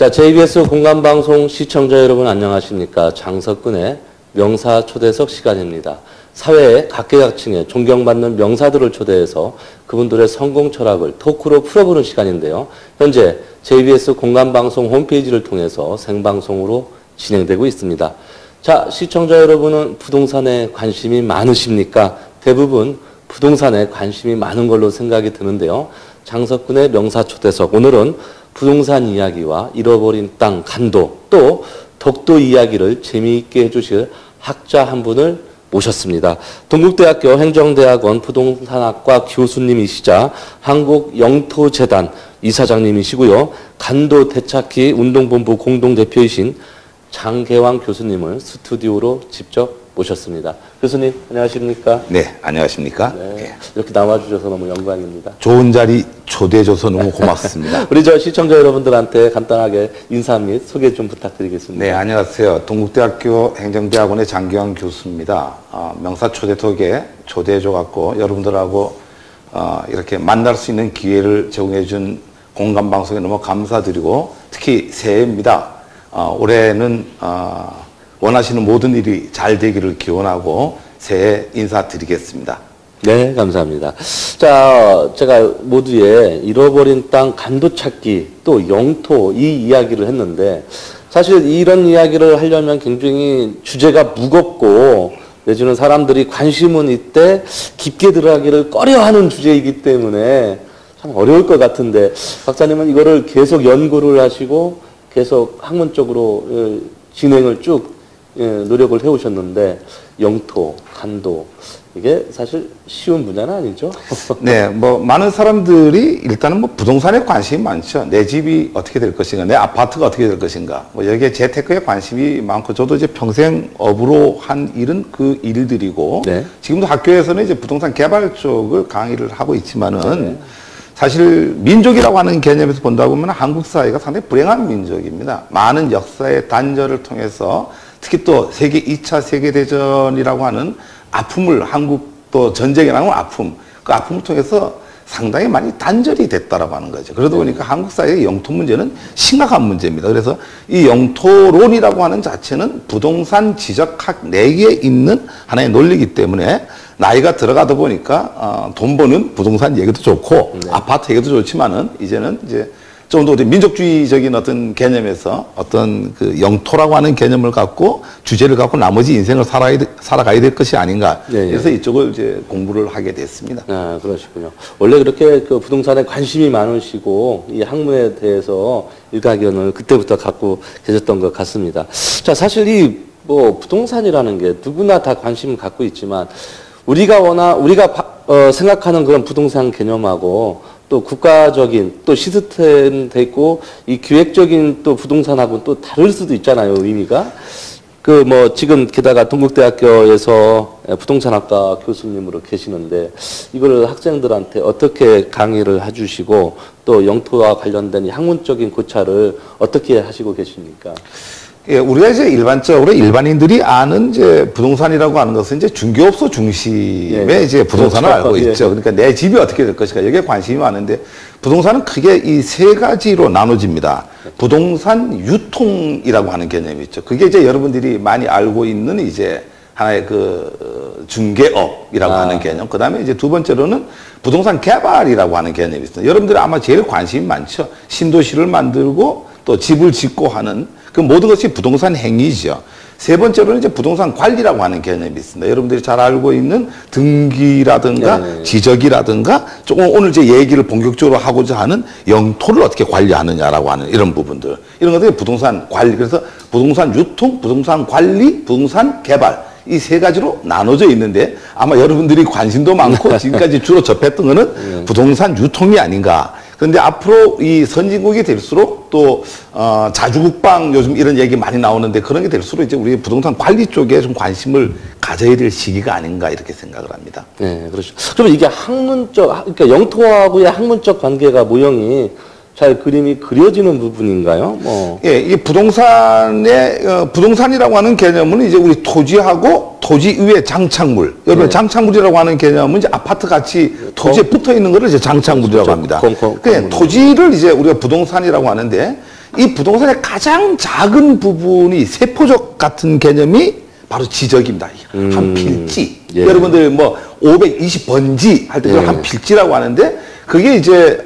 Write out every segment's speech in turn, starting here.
자, JBS 공감방송 시청자 여러분 안녕하십니까. 장석근의 명사초대석 시간입니다. 사회의 각계각층에 존경받는 명사들을 초대해서 그분들의 성공 철학을 토크로 풀어보는 시간인데요. 현재 JBS 공감방송 홈페이지를 통해서 생방송으로 진행되고 있습니다. 자, 시청자 여러분은 부동산에 관심이 많으십니까? 대부분 부동산에 관심이 많은 걸로 생각이 드는데요. 장석근의 명사초대석, 오늘은 부동산 이야기와 잃어버린 땅, 간도, 또 독도 이야기를 재미있게 해주실 학자 한 분을 모셨습니다. 동국대학교 행정대학원 부동산학과 교수님이시자 한국영토재단 이사장님이시고요. 간도 되찾기 운동본부 공동대표이신 장계왕 교수님을 스튜디오로 직접 모셨습니다. 교수님 안녕하십니까? 네, 안녕하십니까? 네, 이렇게 나와주셔서 너무 영광입니다. 좋은 자리 초대해줘서 너무 고맙습니다. 우리 저 시청자 여러분들한테 간단하게 인사 및 소개 좀 부탁드리겠습니다. 네, 안녕하세요. 동국대학교 행정대학원의 장기환 교수입니다. 명사초대석에 초대해줘갖고 여러분들하고 이렇게 만날 수 있는 기회를 제공해준 공감방송에 너무 감사드리고 특히 새해입니다. 올해는 원하시는 모든 일이 잘 되기를 기원하고 새해 인사드리겠습니다. 네, 감사합니다. 자, 제가 모두의 잃어버린 땅 간도 찾기 또 영토 이 이야기를 했는데 사실 이런 이야기를 하려면 굉장히 주제가 무겁고 내지는 사람들이 관심은 이때 깊게 들어가기를 꺼려하는 주제이기 때문에 참 어려울 것 같은데 박사님은 이거를 계속 연구를 하시고 계속 학문적으로 진행을 쭉 노력을 해오셨는데 영토, 간도 이게 사실 쉬운 분야는 아니죠? 네, 뭐 많은 사람들이 일단은 뭐 부동산에 관심이 많죠. 내 집이 어떻게 될 것인가, 내 아파트가 어떻게 될 것인가. 뭐 여기에 재테크에 관심이 많고 저도 이제 평생 업으로 한 일은 그 일들이고 네. 지금도 학교에서는 이제 부동산 개발 쪽을 강의를 하고 있지만은. 네. 사실 민족이라고 하는 개념에서 본다 보면 한국 사회가 상당히 불행한 민족입니다. 많은 역사의 단절을 통해서 특히 또 세계 2차 세계대전이라고 하는 아픔을 한국도 전쟁이라는 아픔, 그 아픔을 통해서 상당히 많이 단절이 됐다라고 하는 거죠. 그러다 보니까 한국 사회의 영토 문제는 심각한 문제입니다. 그래서 이 영토론이라고 하는 자체는 부동산 지적학 내에 있는 하나의 논리이기 때문에 나이가 들어가다 보니까 돈 버는 부동산 얘기도 좋고 네. 아파트 얘기도 좋지만은 이제는 이제 좀 더 민족주의적인 어떤 개념에서 어떤 그 영토라고 하는 개념을 갖고 주제를 갖고 나머지 인생을 살아가야 될 것이 아닌가. 네, 그래서 네. 이쪽을 이제 공부를 하게 됐습니다. 아, 그러시군요. 원래 그렇게 그 부동산에 관심이 많으시고 이 학문에 대해서 일가견을 그때부터 갖고 계셨던 것 같습니다. 자, 사실 이 뭐 부동산이라는 게 누구나 다 관심을 갖고 있지만 우리가 생각하는 그런 부동산 개념하고 또 국가적인 또 시스템 돼 있고 이 기획적인 또 부동산하고는 또 다를 수도 있잖아요, 의미가. 그 뭐 지금 게다가 동국대학교에서 부동산학과 교수님으로 계시는데 이거를 학생들한테 어떻게 강의를 해주시고 또 영토와 관련된 학문적인 고찰을 어떻게 하시고 계십니까? 예, 우리가 이제 일반적으로 일반인들이 아는 이제 부동산이라고 하는 것은 이제 중개업소 중심의 예, 이제 부동산을 그렇죠. 알고 있죠. 그러니까 내 집이 어떻게 될 것인가 여기에 관심이 많은데 부동산은 크게 이 세 가지로 나눠집니다. 부동산 유통이라고 하는 개념이 있죠. 그게 이제 여러분들이 많이 알고 있는 이제 하나의 그 중개업이라고 하는 개념. 그 다음에 이제 두 번째로는 부동산 개발이라고 하는 개념이 있습니다. 여러분들이 아마 제일 관심이 많죠. 신도시를 만들고 또 집을 짓고 하는 그 모든 것이 부동산 행위죠. 세 번째로는 이제 부동산 관리라고 하는 개념이 있습니다. 여러분들이 잘 알고 있는 등기라든가 네. 지적이라든가 조금 오늘 제 얘기를 본격적으로 하고자 하는 영토를 어떻게 관리하느냐라고 하는 이런 부분들. 이런 것들이 부동산 관리. 그래서 부동산 유통, 부동산 관리, 부동산 개발. 이 세 가지로 나눠져 있는데 아마 여러분들이 관심도 많고 지금까지 주로 접했던 거는 부동산 유통이 아닌가. 그런데 앞으로 이 선진국이 될수록 또 자주국방 요즘 이런 얘기 많이 나오는데 그런 게 될수록 이제 우리 부동산 관리 쪽에 좀 관심을 가져야 될 시기가 아닌가 이렇게 생각을 합니다. 네, 그렇죠. 그러면 이게 학문적, 그러니까 영토하고의 학문적 관계가 모형이 잘 그림이 그려지는 부분인가요? 뭐. 예, 이 부동산의, 부동산이라고 하는 개념은 이제 우리 토지하고 토지 위에 장착물. 여러분, 네. 장착물이라고 하는 개념은 이제 아파트 같이 토지에 붙어 있는 거를 이제 장착물이라고 합니다. 그러니까 토지를 이제 우리가 부동산이라고 하는데 이 부동산의 가장 작은 부분이 세포적 같은 개념이 바로 지적입니다. 한 필지. 예. 여러분들 뭐 520번지 할 때 예. 한 필지라고 하는데 그게 이제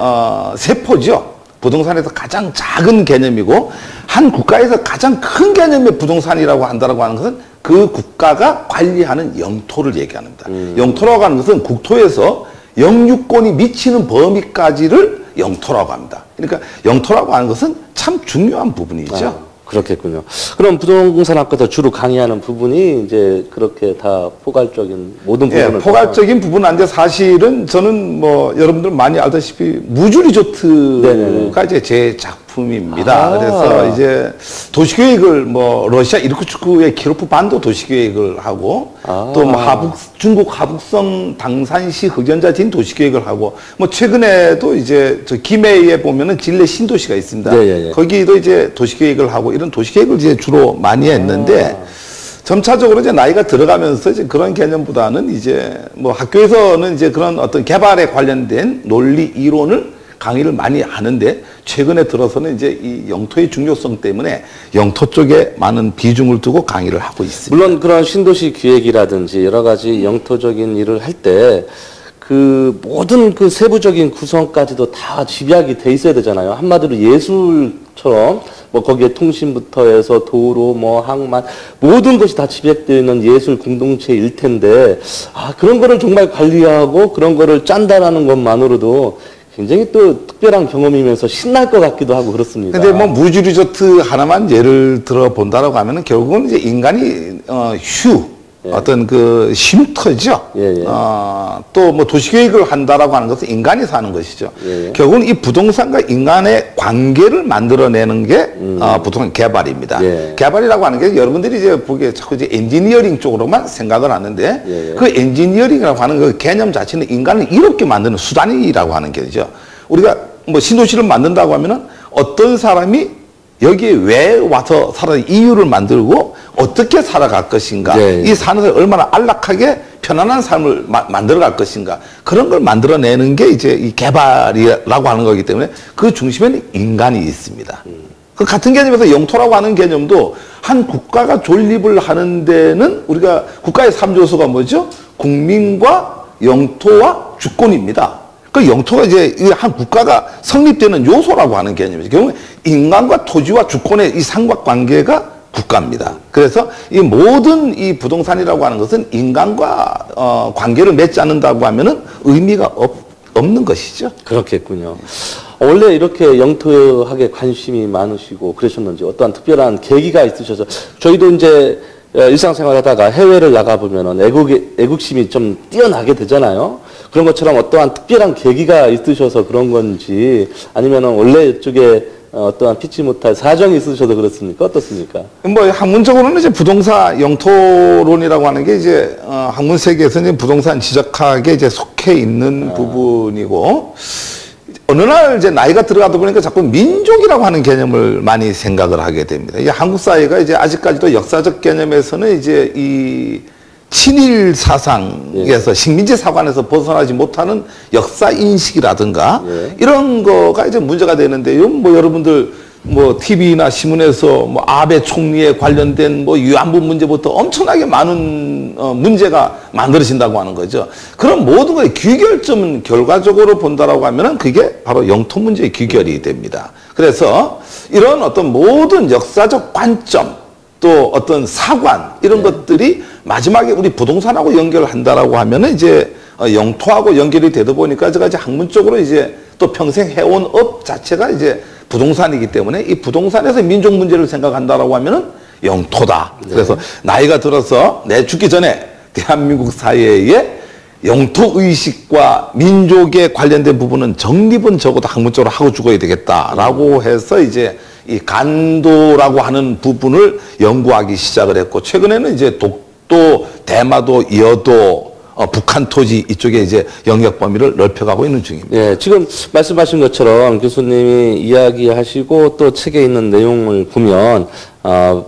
세포죠. 부동산에서 가장 작은 개념이고 한 국가에서 가장 큰 개념의 부동산이라고 한다라고 하는 것은 그 국가가 관리하는 영토를 얘기합니다. 영토라고 하는 것은 국토에서 영유권이 미치는 범위까지를 영토라고 합니다. 그러니까 영토라고 하는 것은 참 중요한 부분이죠. 그렇겠군요. 그럼 부동산학과에서 주로 강의하는 부분이 이제 그렇게 다 포괄적인 모든 부분을 포괄적인 부분은 아닌데 사실은 저는 뭐 여러분들 많이 알다시피 무주 리조트가 이제 제 작품입니다. 그래서 이제 도시계획을 뭐 러시아 이르쿠츠크의 키로프 반도 도시계획을 하고 또 뭐 중국 하북성 당산시 흑연자진 도시계획을 하고 뭐 최근에도 이제 저 김해에 보면은 진례 신도시가 있습니다. 거기도 이제 도시계획을 하고 이런 도시계획을 이제 주로 많이 했는데 점차적으로 이제 나이가 들어가면서 이제 그런 개념보다는 이제 뭐 학교에서는 이제 그런 어떤 개발에 관련된 논리 이론을 강의를 많이 하는데 최근에 들어서는 이제 이 영토의 중요성 때문에 영토 쪽에 많은 비중을 두고 강의를 하고 있습니다. 물론 그런 신도시 기획이라든지 여러 가지 영토적인 일을 할 때 그 모든 그 세부적인 구성까지도 다 집약이 돼 있어야 되잖아요. 한마디로 예술처럼 뭐 거기에 통신부터 해서 도로 뭐 항만 모든 것이 다 집약되어 있는 예술 공동체일 텐데 그런 거를 정말 관리하고 그런 거를 짠다라는 것만으로도 굉장히 또 특별한 경험이면서 신날 것 같기도 하고 그렇습니다. 근데 뭐 무주 리조트 하나만 예를 들어 본다라고 하면은 결국은 이제 인간이 어떤 그 쉼터죠. 또 뭐 도시계획을 한다라고 하는 것은 인간이 사는 것이죠. 결국은 이 부동산과 인간의 관계를 만들어내는 게 부동산 개발입니다. 개발이라고 하는 게 여러분들이 이제 보기에 자꾸 이제 엔지니어링 쪽으로만 생각을 하는데 그 엔지니어링이라고 하는 그 개념 자체는 인간을 이롭게 만드는 수단이라고 하는 게죠. 우리가 뭐 신도시를 만든다고 하면은 어떤 사람이 여기에 왜 와서 살아 이유를 만들고 어떻게 살아갈 것인가 이 사는 사람이 얼마나 안락하게 편안한 삶을 만들어갈 것인가 그런 걸 만들어내는 게 이제 이 개발이라고 하는 거기 때문에 그 중심에는 인간이 있습니다. 그 같은 개념에서 영토라고 하는 개념도 한 국가가 존립을 하는 데는 우리가 국가의 3요소가 뭐죠? 국민과 영토와 주권입니다. 그 영토가 이제 한 국가가 성립되는 요소라고 하는 개념이죠. 결국 인간과 토지와 주권의 이 삼각관계가 국가입니다. 그래서 이 모든 이 부동산이라고 하는 것은 인간과 관계를 맺지 않는다고 하면은 의미가 없는 것이죠. 그렇겠군요. 원래 이렇게 영토학에 관심이 많으시고 그러셨는지 어떠한 특별한 계기가 있으셔서 저희도 이제 일상생활하다가 해외를 나가보면은 애국심이 좀 뛰어나게 되잖아요. 그런 것처럼 어떠한 특별한 계기가 있으셔서 그런 건지 아니면은 원래 이쪽에 어떠한 피치 못할 사정이 있으셔서 그렇습니까? 어떻습니까? 뭐 학문적으로는 이제 부동산 영토론이라고 하는 게 이제 학문 세계에서는 부동산 지적학에 이제 속해 있는 부분이고 어느 날 이제 나이가 들어가다 보니까 자꾸 민족이라고 하는 개념을 많이 생각을 하게 됩니다. 이게 한국 사회가 이제 아직까지도 역사적 개념에서는 이제 이 친일 사상에서 식민지 사관에서 벗어나지 못하는 역사 인식이라든가 이런 거가 이제 문제가 되는데요. 뭐 여러분들 뭐 TV나 신문에서 뭐 아베 총리에 관련된 뭐 위안부 문제부터 엄청나게 많은 문제가 만들어진다고 하는 거죠. 그런 모든 거의 귀결점은 결과적으로 본다라고 하면은 그게 바로 영토 문제의 귀결이 됩니다. 그래서 이런 어떤 모든 역사적 관점 또 어떤 사관 이런 것들이 마지막에 우리 부동산하고 연결한다라고 하면은 이제 영토하고 연결이 되다 보니까 제가 이제 학문적으로 이제 또 평생 해온 업 자체가 이제 부동산이기 때문에 이 부동산에서 민족 문제를 생각한다라고 하면은 영토다. 그래서 나이가 들어서 내 죽기 전에 대한민국 사회의 영토 의식과 민족에 관련된 부분은 정립은 적어도 학문적으로 하고 죽어야 되겠다라고 해서 이제 이 간도라고 하는 부분을 연구하기 시작을 했고 최근에는 이제 독도, 대마도, 여도 북한 토지 이쪽에 이제 영역 범위를 넓혀가고 있는 중입니다. 예, 지금 말씀하신 것처럼 교수님이 이야기하시고 또 책에 있는 내용을 보면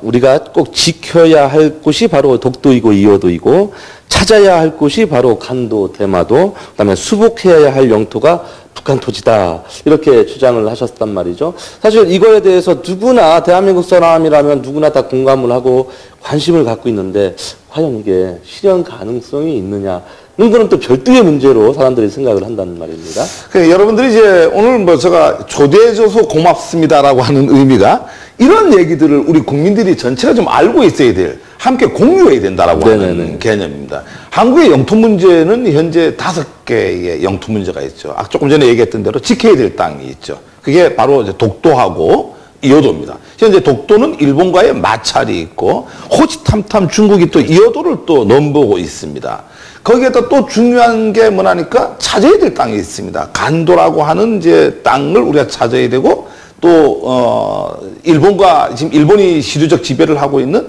우리가 꼭 지켜야 할 곳이 바로 독도이고 이호도이고 찾아야 할 곳이 바로 간도, 대마도, 그다음에 수복해야 할 영토가 북한 토지다 이렇게 주장을 하셨단 말이죠. 사실 이거에 대해서 누구나 대한민국 사람이라면 누구나 다 공감을 하고 관심을 갖고 있는데 과연 이게 실현 가능성이 있느냐? 이거는 또 별도의 문제로 사람들이 생각을 한다는 말입니다. 여러분들이 이제 오늘 뭐 제가 초대해줘서 고맙습니다라고 하는 의미가 이런 얘기들을 우리 국민들이 전체가 좀 알고 있어야 될, 함께 공유해야 된다라고 하는 개념입니다. 한국의 영토 문제는 현재 5개의 영토 문제가 있죠. 조금 전에 얘기했던 대로 지켜야 될 땅이 있죠. 그게 바로 이제 독도하고 이호도입니다. 현재 독도는 일본과의 마찰이 있고 호치탐탐 중국이 또 이호도를 또 넘보고 있습니다. 거기에다 또 중요한 게 뭐냐니까 찾아야 될 땅이 있습니다. 간도라고 하는 이제 땅을 우리가 찾아야 되고 또 일본과 지금 일본이 시류적 지배를 하고 있는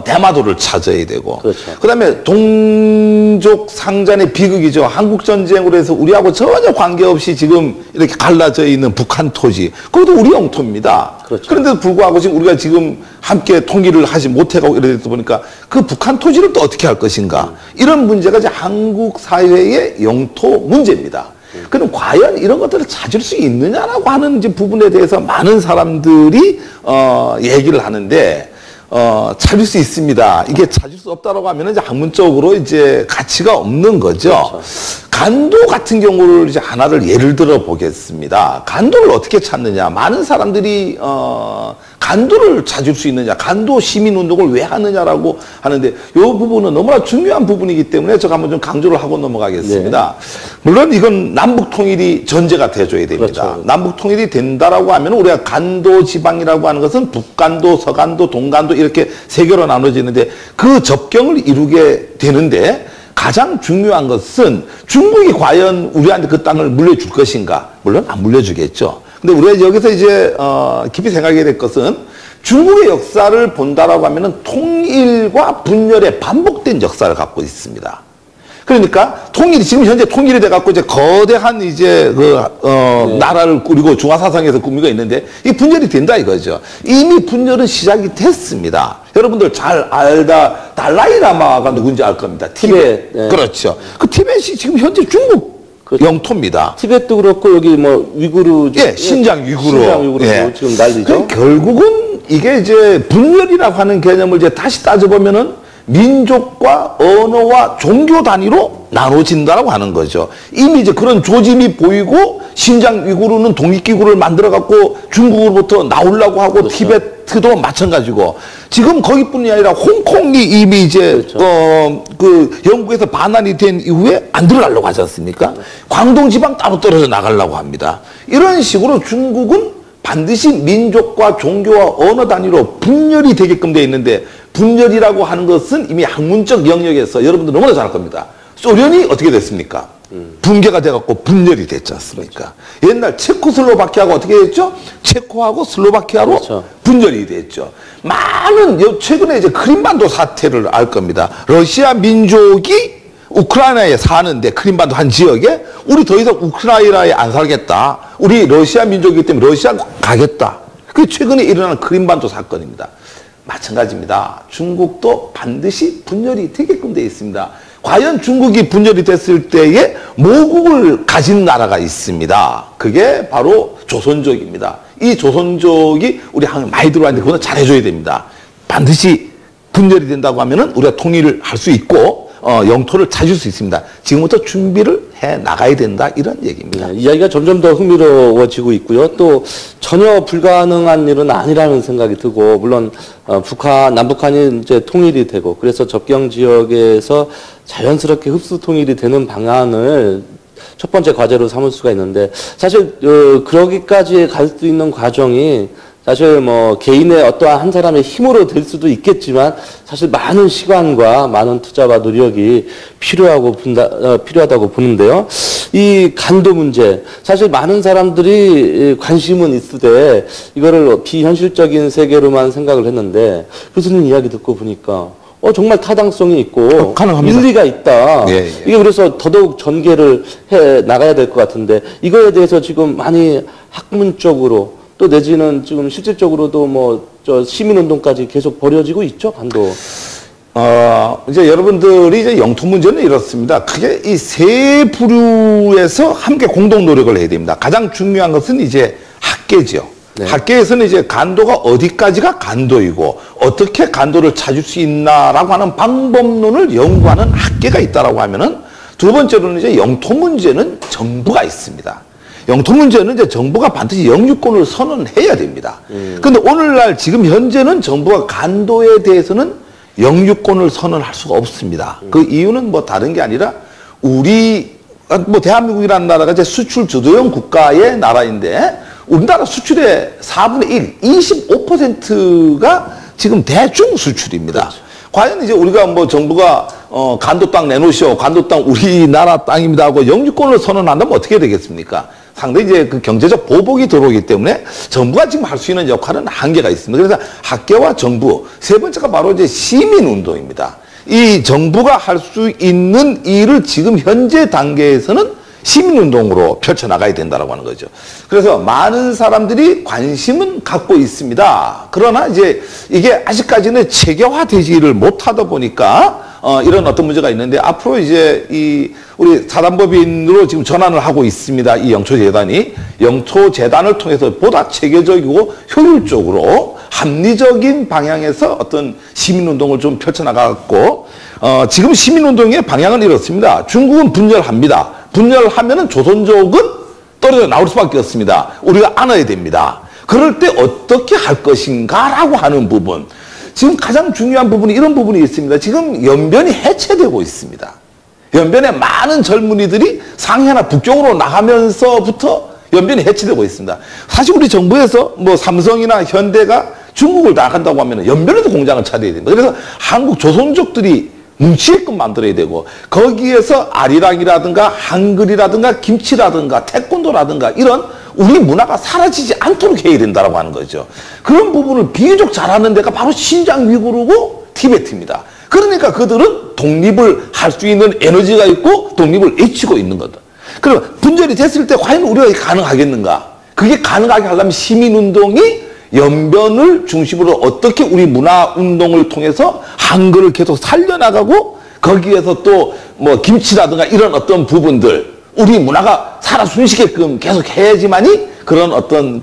대마도를 찾아야 되고 그렇죠. 그다음에 동족 상잔의 비극이죠. 한국 전쟁으로 해서 우리하고 전혀 관계없이 지금 이렇게 갈라져 있는 북한 토지 그것도 우리 영토입니다. 그렇죠. 그런데도 불구하고 지금 우리가 지금 함께 통일을 하지 못해가고 이러다 보니까 그 북한 토지를 또 어떻게 할 것인가 이런 문제가 이제 한국 사회의 영토 문제입니다. 그럼 과연 이런 것들을 찾을 수 있느냐라고 하는 이제 부분에 대해서 많은 사람들이 얘기를 하는데 찾을 수 있습니다. 이게 찾을 수 없다라고 하면 이제 학문적으로 이제 가치가 없는 거죠. 그렇죠. 간도 같은 경우를 이제 하나를 예를 들어 보겠습니다. 간도를 어떻게 찾느냐? 많은 사람들이 간도를 찾을 수 있느냐? 간도 시민 운동을 왜 하느냐라고 하는데 이 부분은 너무나 중요한 부분이기 때문에 제가 한번 좀 강조를 하고 넘어가겠습니다. 네. 물론 이건 남북 통일이 전제가 돼줘야 됩니다. 그렇죠. 남북 통일이 된다라고 하면 우리가 간도 지방이라고 하는 것은 북간도, 서간도, 동간도 이렇게 세 개로 나눠지는데 그 접경을 이루게 되는데 가장 중요한 것은 중국이 과연 우리한테 그 땅을 물려줄 것인가? 물론 안 물려주겠죠. 근데 우리가 여기서 이제 깊이 생각해야 될 것은 중국의 역사를 본다라고 하면은 통일과 분열의 반복된 역사를 갖고 있습니다. 그러니까 통일이 지금 현재 통일이 돼 갖고 이제 거대한 이제 나라를 꾸리고 중화사상에서 꾸미고 있는데 이 분열이 된다 이거죠. 이미 분열은 시작이 됐습니다. 여러분들 잘 알다 달라이라마가 누군지 알 겁니다. 티벳. 네. 그렇죠. 그 티벳이 지금 현재 중국 그렇죠. 영토입니다. 티벳도 그렇고 여기 뭐 위구르 예, 신장 위구르 예. 지금 난리죠. 결국은 이게 이제 분열이라고 하는 개념을 이제 다시 따져보면은 민족과 언어와 종교 단위로 나눠진다라고 하는 거죠. 이미 이제 그런 조짐이 보이고 신장 위구르는 독립기구를 만들어 갖고 중국으로부터 나오려고 하고 그렇죠. 티베트도 마찬가지고 지금 거기뿐이 아니라 홍콩이 이미 이제 그렇죠. 그 영국에서 반환이 된 이후에 안 들어가려고 하지 않습니까? 광동 지방 따로 떨어져 나가려고 합니다. 이런 식으로 중국은 반드시 민족과 종교와 언어 단위로 분열이 되게끔 되어 있는데 분열이라고 하는 것은 이미 학문적 영역에서 여러분들 너무나 잘 알 겁니다. 소련이 어떻게 됐습니까? 붕괴가 돼갖고 분열이 됐지 않습니까? 그렇죠. 옛날 체코슬로바키아가 어떻게 됐죠? 체코하고 슬로바키아로 그렇죠. 분열이 됐죠. 많은 최근에 이제 크림반도 사태를 알 겁니다. 러시아 민족이 우크라이나에 사는데 크림반도 한 지역에 우리 더 이상 우크라이나에 안 살겠다. 우리 러시아 민족이기 때문에 러시아 가겠다. 그게 최근에 일어난 크림반도 사건입니다. 마찬가지입니다. 중국도 반드시 분열이 되게끔 되어 있습니다. 과연 중국이 분열이 됐을 때에 모국을 가진 나라가 있습니다. 그게 바로 조선족입니다. 이 조선족이 우리 한국 많이 들어왔는데 그거는 잘해줘야 됩니다. 반드시 분열이 된다고 하면은 우리가 통일을 할 수 있고 영토를 찾을 수 있습니다. 지금부터 준비를 해 나가야 된다 이런 얘기입니다. 네, 이야기가 점점 더 흥미로워지고 있고요. 또 전혀 불가능한 일은 아니라는 생각이 들고 물론 남북한이 이제 통일이 되고 그래서 접경 지역에서 자연스럽게 흡수 통일이 되는 방안을 첫 번째 과제로 삼을 수가 있는데 사실 그러기까지 갈 수 있는 과정이 사실 뭐 개인의 어떠한 한 사람의 힘으로 될 수도 있겠지만 사실 많은 시간과 많은 투자와 노력이 필요하다고 보는데요. 이 간도 문제 사실 많은 사람들이 관심은 있으되 이거를 비현실적인 세계로만 생각을 했는데 교수님 이야기 듣고 보니까 정말 타당성이 있고 가능합니다. 일리가 있다. 예, 예. 이게 그래서 더더욱 전개를 해 나가야 될 것 같은데 이거에 대해서 지금 많이 학문적으로 또 내지는 지금 실질적으로도 뭐 저 시민운동까지 계속 벌여지고 있죠, 간도. 이제 여러분들이 이제 영토 문제는 이렇습니다. 크게 이 세 부류에서 함께 공동 노력을 해야 됩니다. 가장 중요한 것은 이제 학계죠. 네. 학계에서는 이제 간도가 어디까지가 간도이고 어떻게 간도를 찾을 수 있나라고 하는 방법론을 연구하는 학계가 있다라고 하면은 두 번째로는 이제 영토 문제는 정부가 있습니다. 영토 문제는 이제 정부가 반드시 영유권을 선언해야 됩니다. 그런데 오늘날 지금 현재는 정부가 간도에 대해서는 영유권을 선언할 수가 없습니다. 그 이유는 뭐 다른 게 아니라 우리 뭐 대한민국이라는 나라가 이제 수출 주도형 국가의 나라인데 우리나라 수출의 4분의 1, 25%가 지금 대중 수출입니다. 그렇죠. 과연 이제 우리가 뭐 정부가 간도 땅 내놓으시오, 간도 땅 우리나라 땅입니다 하고 영유권을 선언한다면 어떻게 되겠습니까? 상당히 이제 그 경제적 보복이 들어오기 때문에 정부가 지금 할 수 있는 역할은 한계가 있습니다. 그래서 학계와 정부, 세 번째가 바로 이제 시민운동입니다. 이 정부가 할 수 있는 일을 지금 현재 단계에서는 시민운동으로 펼쳐나가야 된다라고 하는 거죠. 그래서 많은 사람들이 관심은 갖고 있습니다. 그러나 이제 이게 아직까지는 체계화되지를 못하다 보니까 이런 어떤 문제가 있는데 앞으로 이제 우리 사단법인으로 지금 전환을 하고 있습니다. 이 영토재단이 영토재단을 통해서 보다 체계적이고 효율적으로 합리적인 방향에서 어떤 시민운동을 좀 펼쳐나가고 지금 시민운동의 방향은 이렇습니다. 중국은 분열합니다. 분열하면은 조선족은 떨어져 나올 수밖에 없습니다. 우리가 안아야 됩니다. 그럴 때 어떻게 할 것인가라고 하는 부분. 지금 가장 중요한 부분이 이런 부분이 있습니다. 지금 연변이 해체되고 있습니다. 연변에 많은 젊은이들이 상해나 북쪽으로 나가면서부터 연변이 해체되고 있습니다. 사실 우리 정부에서 뭐 삼성이나 현대가 중국을 나간다고 하면 연변에도 공장을 차려야 됩니다. 그래서 한국 조선족들이 뭉치게끔 만들어야 되고 거기에서 아리랑이라든가 한글이라든가 김치라든가 태권도라든가 이런 우리 문화가 사라지지 않도록 해야 된다고 하는 거죠. 그런 부분을 비교적 잘하는 데가 바로 신장 위구르고 티베트입니다. 그러니까 그들은 독립을 할 수 있는 에너지가 있고 독립을 외치고 있는 거다. 그럼 분절이 됐을 때 과연 우리가 가능하겠는가? 그게 가능하게 하려면 시민운동이 연변을 중심으로 어떻게 우리 문화운동을 통해서 한글을 계속 살려나가고 거기에서 또 뭐 김치라든가 이런 어떤 부분들 우리 문화가 살아 숨쉬게끔 계속 해야지만이 그런 어떤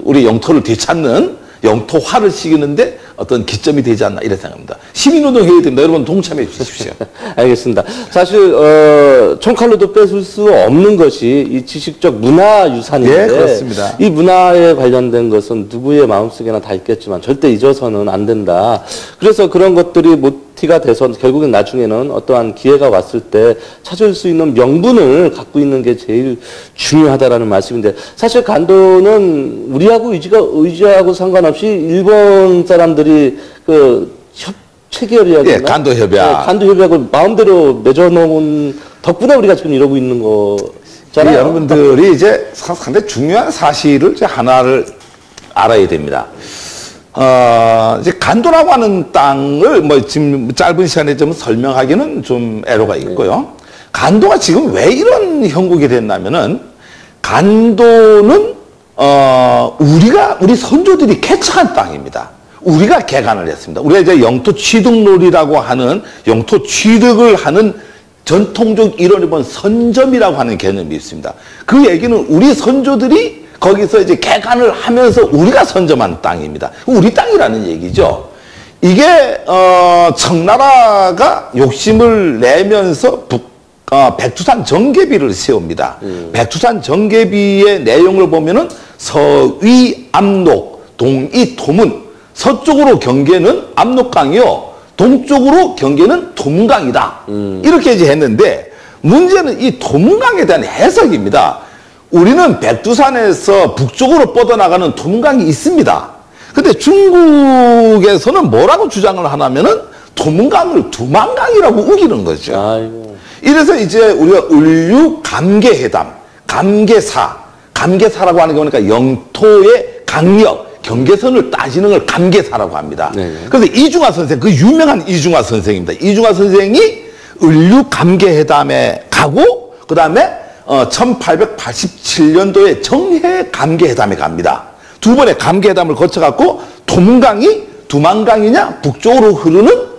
우리 영토를 되찾는 영토화를 시키는데 어떤 기점이 되지 않나 이런 생각합니다. 시민운동 해야 됩니다. 여러분 동참해 주십시오. 알겠습니다. 사실 총칼로도 뺏을 수 없는 것이 이 지식적 문화유산인데 예, 그렇습니다. 이 문화에 관련된 것은 누구의 마음속에나 다 있겠지만 절대 잊어서는 안 된다. 그래서 그런 것들이 모티가 돼서 결국엔 나중에는 어떠한 기회가 왔을 때 찾을 수 있는 명분을 갖고 있는 게 제일 중요하다라는 말씀인데 사실 간도는 우리하고 의지하고 상관없이 일본 사람들이 체결이야 되나? 예, 간도 협약. 간도 협약을 마음대로 맺어놓은 덕분에 우리가 지금 이러고 있는 거잖아요. 여러분들이 이제 상당히 중요한 사실을 이제 하나를 알아야 됩니다. 이제 간도라고 하는 땅을 뭐 지금 짧은 시간에 좀 설명하기는 좀 애로가 있고요. 간도가 지금 왜 이런 형국이 됐냐면은 간도는 우리 선조들이 개척한 땅입니다. 우리가 개간을 했습니다. 우리가 이제 영토 취득놀이라고 하는 영토 취득을 하는 전통적 이론을 본 선점이라고 하는 개념이 있습니다. 그 얘기는 우리 선조들이 거기서 이제 개간을 하면서 우리가 선점한 땅입니다. 우리 땅이라는 얘기죠. 이게 청나라가 욕심을 내면서 백두산 정계비를 세웁니다. 백두산 정계비의 내용을 보면은 서위 압록, 동이 토문, 서쪽으로 경계는 압록강이요, 동쪽으로 경계는 토문강이다. 이렇게 이제 했는데 문제는 이 토문강에 대한 해석입니다. 우리는 백두산에서 북쪽으로 뻗어나가는 토문강이 있습니다. 근데 중국에서는 뭐라고 주장을 하냐면은 토문강을 두만강이라고 우기는 거죠. 아이고. 이래서 이제 우리가 을류 감계회담, 감계사라고 하는 게 보니까 영토의 강력, 경계선을 따지는 걸 감계사라고 합니다. 네. 그래서 이중화 선생, 그 유명한 이중화 선생입니다. 이중화 선생이 을류 감계회담에 가고 그 다음에 1887년도에 정해 감계회담에 갑니다. 두 번의 감계회담을 거쳐갖고 두만강이냐 북쪽으로 흐르는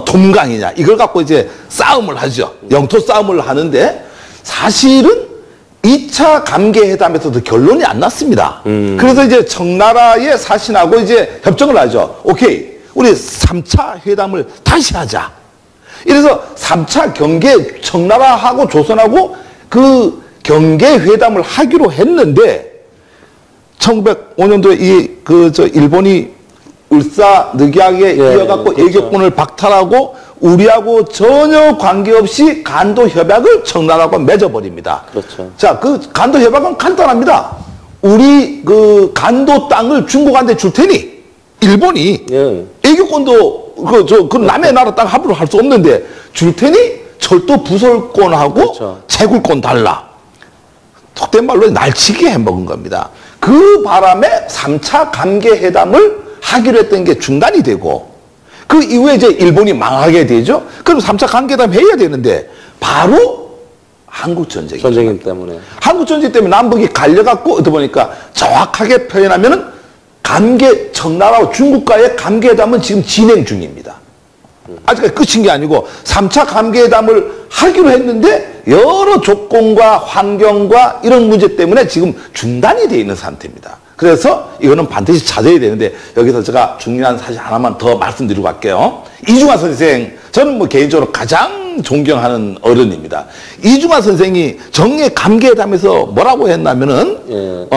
돔강이냐 이걸 갖고 이제 싸움을 하죠. 영토 싸움을 하는데 사실은 2차 감계회담에서도 결론이 안 났습니다. 그래서 이제 청나라의 사신하고 이제 협정을 하죠. 오케이, 우리 3차 회담을 다시 하자. 이래서 3차 청나라하고 조선하고 그 경계회담을 하기로 했는데 1905년도에 일본이 을사늑약에 이어갖고 그렇죠. 애격본을 박탈하고 우리하고 전혀 관계없이 간도 협약을 청나라하고 맺어버립니다. 그렇죠. 자, 그 간도 협약은 간단합니다. 우리 그 간도 땅을 중국한테 줄 테니 일본이 애격권도 그 남의 나라 땅 함부로 할 수 없는데 줄 테니 철도 부설권하고 그렇죠. 채굴권 달라. 속된 말로 날치기 해먹은 겁니다. 그 바람에 3차 감계회담을 하기로 했던 게 중단이 되고 그 이후에 이제 일본이 망하게 되죠. 그럼 3차 감계회담 해야 되는데 바로 한국전쟁. 전쟁 때문에. 한국전쟁 때문에 남북이 갈려갖고 어떻게 보니까 정확하게 표현하면은 청나라와 중국과의 감계회담은 지금 진행 중입니다. 아직까지 끝인 게 아니고 3차 감계회담을 하기로 했는데 여러 조건과 환경과 이런 문제 때문에 지금 중단이 되어 있는 상태입니다. 그래서 이거는 반드시 찾아야 되는데 여기서 제가 중요한 사실 하나만 더 말씀드리고 갈게요. 이중화 선생, 저는 뭐 개인적으로 가장 존경하는 어른입니다. 이중화 선생이 정례 감계회담에서 뭐라고 했냐면은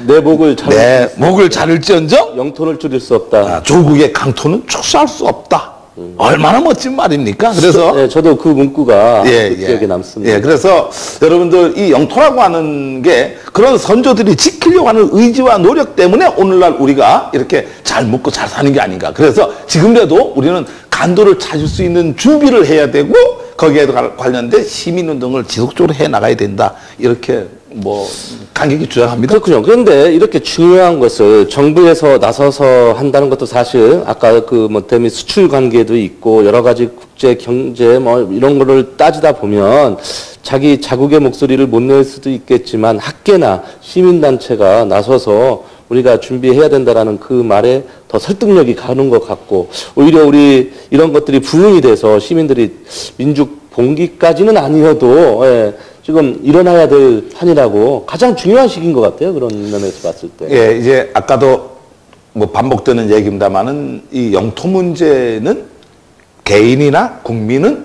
내 목을 자를지언정 영토를 줄일 수 없다. 조국의 강토는 축소할 수 없다. 얼마나 멋진 말입니까? 그래서 네, 저도 그 문구가 기억에 남습니다. 그래서 여러분들 이 영토라고 하는 게 그런 선조들이 지키려고 하는 의지와 노력 때문에 오늘날 우리가 이렇게 잘 먹고 잘 사는 게 아닌가. 그래서 지금이라도 우리는 간도를 찾을 수 있는 준비를 해야 되고 거기에 관련된 시민운동을 지속적으로 해 나가야 된다. 이렇게 뭐 강력히 주장합니다. 그렇군요. 그런데 이렇게 중요한 것을 정부에서 나서서 한다는 것도 사실 아까 그 뭐 대미 수출 관계도 있고 여러 가지 국제 경제 뭐 이런 거를 따지다 보면 자기 자국의 목소리를 못 낼 수도 있겠지만 학계나 시민단체가 나서서 우리가 준비해야 된다라는 그 말에 더 설득력이 가는 것 같고 오히려 우리 이런 것들이 부응이 돼서 시민들이 민족 봉기까지는 아니어도 지금 일어나야 될 판이라고 가장 중요한 시기인 것 같아요. 그런 면에서 봤을 때. 예, 이제 아까도 뭐 반복되는 얘기입니다만은 이 영토 문제는 개인이나 국민은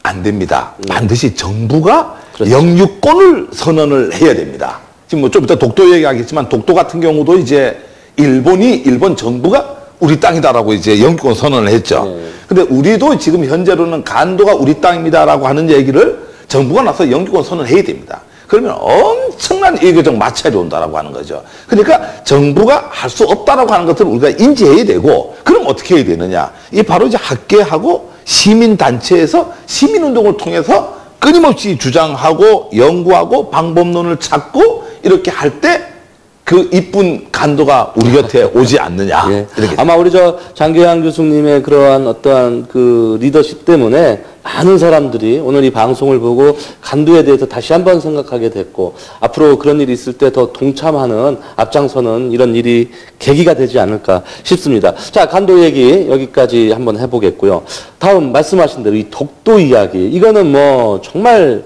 안 됩니다. 반드시 정부가 그렇죠. 영유권을 선언을 해야 됩니다. 지금 뭐 좀 이따 독도 얘기하겠지만 독도 같은 경우도 이제 일본 정부가 우리 땅이다라고 이제 영유권 선언을 했죠. 근데 우리도 지금 현재로는 간도가 우리 땅입니다라고 하는 얘기를 정부가 나서 영유권 선언해야 됩니다. 그러면 엄청난 외교적 마찰이 온다라고 하는 거죠. 그러니까 정부가 할 수 없다라고 하는 것을 우리가 인지해야 되고 그럼 어떻게 해야 되느냐. 이 바로 이제 학계하고 시민단체에서 시민운동을 통해서 끊임없이 주장하고 연구하고 방법론을 찾고 이렇게 할 때 그 이쁜 간도가 우리 곁에 오지 않느냐. 이렇게. 아마 우리 장교양 교수님의 그러한 어떠한 그 리더십 때문에 많은 사람들이 오늘 이 방송을 보고 간도에 대해서 다시 한번 생각하게 됐고 앞으로 그런 일이 있을 때 더 동참하는 앞장서는 이런 일이 계기가 되지 않을까 싶습니다. 자, 간도 얘기 여기까지 한번 해보겠고요. 다음 말씀하신 대로 이 독도 이야기 이거는 뭐 정말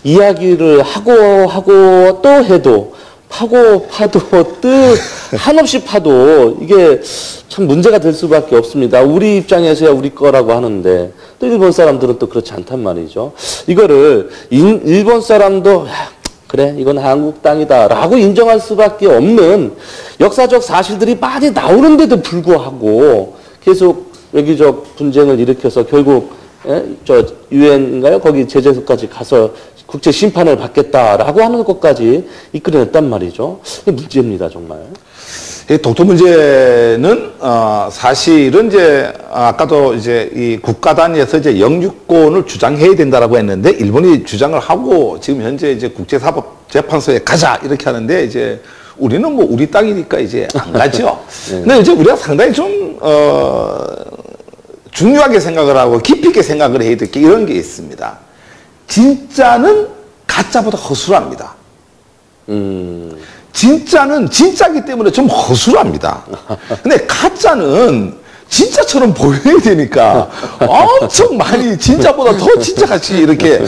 이야기를 하고 또 해도 파도 한없이 파도 이게 참 문제가 될 수밖에 없습니다. 우리 입장에서야 우리 거라고 하는데 또 일본 사람들은 또 그렇지 않단 말이죠. 이거를 일본 사람도 그래 이건 한국 땅이다 라고 인정할 수밖에 없는 역사적 사실들이 많이 나오는데도 불구하고 계속 여기적 분쟁을 일으켜서 결국 유엔인가요? 거기 제재소까지 가서 국제 심판을 받겠다라고 하는 것까지 이끌어냈단 말이죠. 이게 문제입니다, 정말. 이 독도 문제는 사실은 이제 아까도 이제 이 국가 단위에서 이제 영유권을 주장해야 된다라고 했는데 일본이 주장을 하고 지금 현재 이제 국제사법재판소에 가자 이렇게 하는데 이제 우리는 뭐 우리 땅이니까 이제 안 가죠. 근데 이제 우리가 상당히 좀 중요하게 생각을 하고 깊이 있게 생각을 해야 될 게 이런 게 있습니다. 진짜는 가짜보다 허술합니다. 진짜는 진짜기 때문에 좀 허술합니다. 근데 가짜는 진짜처럼 보여야 되니까 엄청 많이 진짜보다 더 진짜같이 이렇게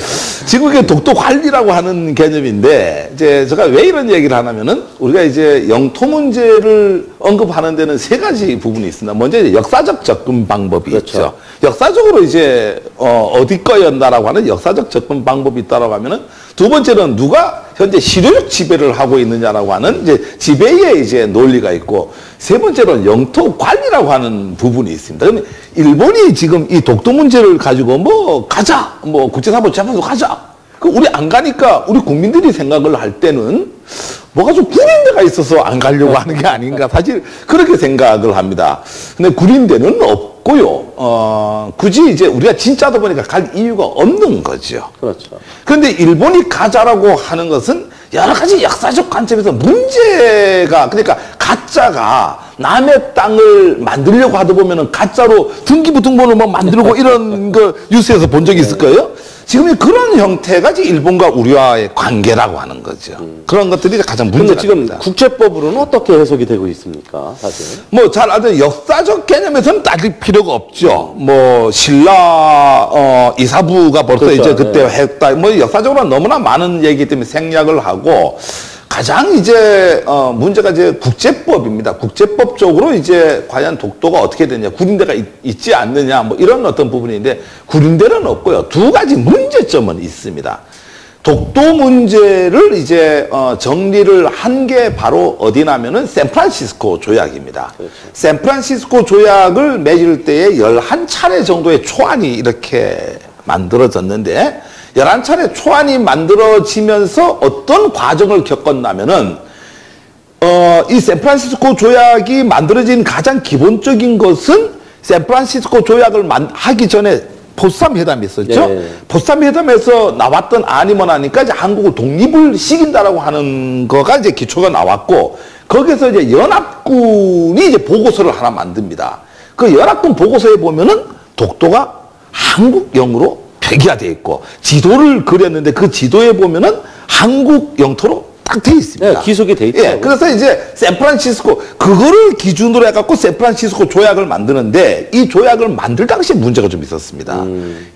지금 이게 독도 관리라고 하는 개념인데 이제 제가 왜 이런 얘기를 하냐면은 우리가 이제 영토 문제를 언급하는 데는 세 가지 부분이 있습니다. 먼저 이제 역사적 접근 방법이 그렇죠. 있죠. 역사적으로 이제 어디 거였나라고 하는 역사적 접근 방법이 있다라고 하면은 두 번째는 누가 현재 실효적 지배를 하고 있느냐라고 하는 이제 지배의 이제 논리가 있고 세 번째로는 영토 관리라고 하는 부분이 있습니다. 그러면 일본이 지금 이 독도 문제를 가지고 뭐 가자, 뭐 국제사법재판소 가자. 그 우리 안 가니까 우리 국민들이 생각을 할 때는 뭐가 좀 구린데가 있어서 안 가려고 하는 게 아닌가 사실 그렇게 생각을 합니다. 근데 구린데는 없고요. 굳이 이제 우리가 진짜다 보니까 갈 이유가 없는 거죠. 그렇죠. 그런데 일본이 가자라고 하는 것은 여러 가지 역사적 관점에서 문제가 그러니까 가짜가 남의 땅을 만들려고 하다 보면은 가짜로 등기부등본을 막 만들고 이런 거 뉴스에서 본 적이 있을 거예요. 지금 그런 형태가 이제 일본과 우리와의 관계라고 하는 거죠. 그런 것들이 가장 근데 문제가 지금 됩니다. 국제법으로는 어떻게 해석이 되고 있습니까, 사실? 뭐 잘 아는 역사적 개념에서는 따질 필요가 없죠. 뭐 신라 이사부가 벌써 그렇죠. 이제 그때 네. 했다. 뭐 역사적으로 너무나 많은 얘기 때문에 생략을 하고 가장 이제 문제가 이제 국제법입니다. 국제법적으로 이제 과연 독도가 어떻게 되냐, 구린대가 있지 않느냐, 뭐 이런 어떤 부분인데 구린대는 없고요. 두 가지 문제점은 있습니다. 독도 문제를 이제 정리를 한 게 바로 어디냐면은 샌프란시스코 조약입니다. 그렇죠. 샌프란시스코 조약을 맺을 때에 11차례 정도의 초안이 이렇게 만들어졌는데 11차례 초안이 만들어지면서 어떤 과정을 겪었냐면은 이 샌프란시스코 조약이 만들어진 가장 기본적인 것은 샌프란시스코 조약을 하기 전에 포스담 회담이 있었죠. 네. 포스담 회담에서 나왔던 안이 뭐냐니까 이제 한국을 독립을 시킨다라고 하는 거가 이제 기초가 나왔고 거기서 이제 연합군이 이제 보고서를 하나 만듭니다. 그 연합군 보고서에 보면은 독도가 한국령으로 표기가 되어 있고 지도를 그렸는데 그 지도에 보면은 한국 영토로 딱 돼 있습니다. 네, 기속이 돼 있죠. 예, 그래서 이제 샌프란시스코 그거를 기준으로 해갖고 샌프란시스코 조약을 만드는데 이 조약을 만들 당시에 문제가 좀 있었습니다.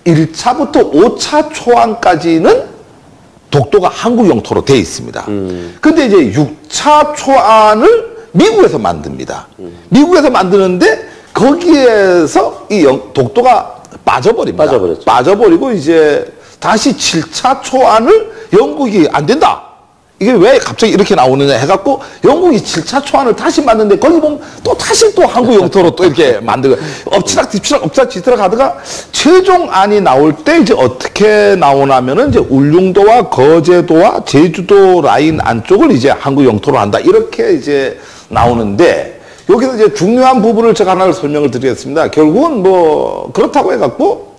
1차부터 5차 초안까지는 독도가 한국 영토로 돼 있습니다. 근데 이제 6차 초안을 미국에서 만듭니다. 미국에서 만드는데 거기에서 이 독도가 빠져버립니다. 빠져버렸죠. 빠져버리고 이제 다시 7차 초안을 영국이 안 된다. 이게 왜 갑자기 이렇게 나오느냐 해갖고 영국이 7차 초안을 다시 만드는데 거기 보면 또 다시 또 한국 영토로 또 이렇게 만들고 엎치락 뒤치락 엎치락 뒤치락 하다가 최종안이 나올 때 이제 어떻게 나오냐면은 이제 울릉도와 거제도와 제주도 라인 안쪽을 이제 한국 영토로 한다. 이렇게 이제 나오는데 여기서 이제 중요한 부분을 제가 하나를 설명을 드리겠습니다. 결국은 뭐 그렇다고 해갖고